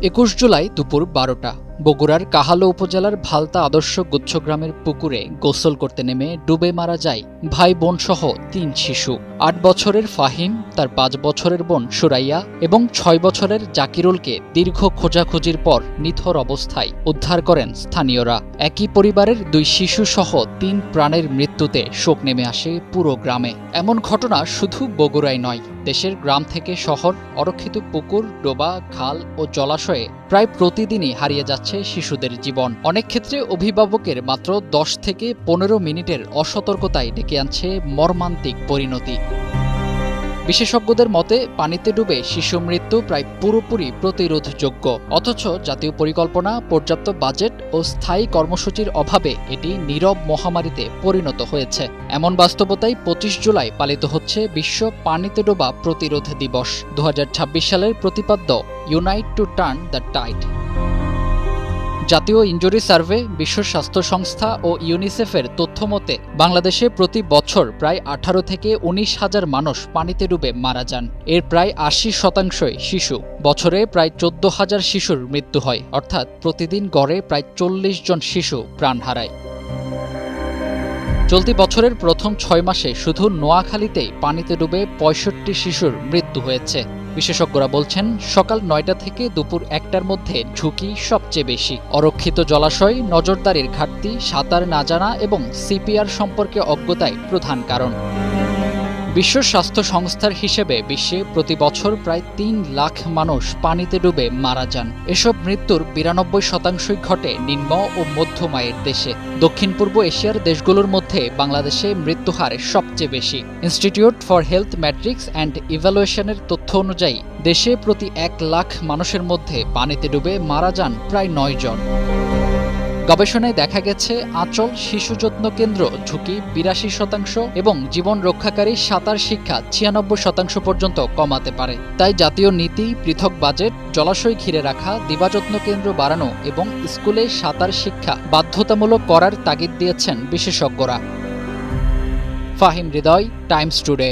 ২১ জুলাই দুপুর ১২টা বগুড়ার কাহালো উপজেলার ভালতা আদর্শ গুচ্ছগ্রামের পুকুরে গোসল করতে নেমে ডুবে মারা যায় ভাই বোন সহ ৩ শিশু। ৮ বছরের ফাহিম, তার ৫ বছরের বোন সুরাইয়া এবং ৬ বছরের জাকিরুলকে দীর্ঘ খোঁজাখুঁজির পর নিথর অবস্থায় উদ্ধার করেন স্থানীয়রা। একই পরিবারের ২ শিশু সহ ৩ প্রাণের মৃত্যুতে শোক নেমে আসে পুরো গ্রামে। এমন ঘটনা শুধু বগুড়ায় নয়, দেশের গ্রাম থেকে শহর, অরক্ষিত পুকুর, ডোবা, খাল ও জলাশয়ে প্রায় প্রতিদিনই হারিয়ে যাচ্ছে শিশুদের জীবন। অনেক ক্ষেত্রে অভিভাবকের মাত্র ১০ থেকে ১৫ মিনিটের অসতর্কতায় ডেকে আনছে মর্মান্তিক পরিণতি। বিশেষজ্ঞদের মতে, পানিতে ডুবে শিশু মৃত্যু প্রায় পুরোপুরি প্রতিরোধযোগ্য, অথচ জাতীয় পরিকল্পনা, পর্যাপ্ত বাজেট ও স্থায়ী কর্মসূচির অভাবে এটি নীরব মহামারীতে পরিণত হয়েছে। এমন বাস্তবতায় ২৫ জুলাই পালিত হচ্ছে বিশ্ব পানিতে ডোবা প্রতিরোধ দিবস। ২০২৬ সালের প্রতিপাদ্য unite to turn the tide. জাতীয় ইনজুরি সার্ভে, বিশ্ব স্বাস্থ্য সংস্থা ও ইউনিসেফের তথ্য মতে বাংলাদেশে প্রতি বছর প্রায় ১৮ থেকে ১৯ হাজার মানুষ পানিতে ডুবে মারা যান। এর প্রায় ৮০% শিশু। বছরে প্রায় ১৪,০০০ শিশুর মৃত্যু হয়, অর্থাৎ প্রতিদিন গড়ে প্রায় ৪০ জন শিশু প্রাণ হারায়। চলতি বছরের প্রথম ৬ মাসে শুধু নোয়াখালীতেই পানিতে ডুবে ৬৫ শিশুর মৃত্যু হয়েছে। বিশেষজ্ঞরা বলছেন, সকাল ৯টা থেকে দুপুর ১টার মধ্যে ঝুঁকি সবচেয়ে বেশি। অরক্ষিত জলাশয়, নজরদারির ঘাটতি, সাঁতার না জানা এবং সিপিআর সম্পর্কে অজ্ঞতাই প্রধান কারণ। বিশ্ব স্বাস্থ্য সংস্থার হিসেবে বিশ্বে প্রতি বছর প্রায় ৩ লাখ মানুষ পানিতে ডুবে মারা যান। এসব মৃত্যুর ৯২% ঘটে নিম্ন ও মধ্যম আয়ের দেশে। দক্ষিণ পূর্ব এশিয়ার দেশগুলোর মধ্যে বাংলাদেশে মৃত্যুহার সবচেয়ে বেশি। Institute for health metrics and ইভ্যালুয়েশনের তথ্য অনুযায়ী দেশে প্রতি ১ লাখ মানুষের মধ্যে পানিতে ডুবে মারা যান প্রায় ৯ জন। গবেষণায় দেখা গেছে, আঁচল শিশু যত্ন কেন্দ্র ঝুঁকি ৮২% এবং জীবন রক্ষাকারী সাঁতার শিক্ষা ৯৬% পর্যন্ত কমাতে পারে। তাই জাতীয় নীতি, পৃথক বাজেট, জলাশয় ঘিরে রাখা, দিবাযত্ন কেন্দ্র বাড়ানো এবং স্কুলে সাঁতার শিক্ষা বাধ্যতামূলক করার তাগিদ দিয়েছেন বিশেষজ্ঞরা। ফাহিম হৃদয়, টাইমস টুডে।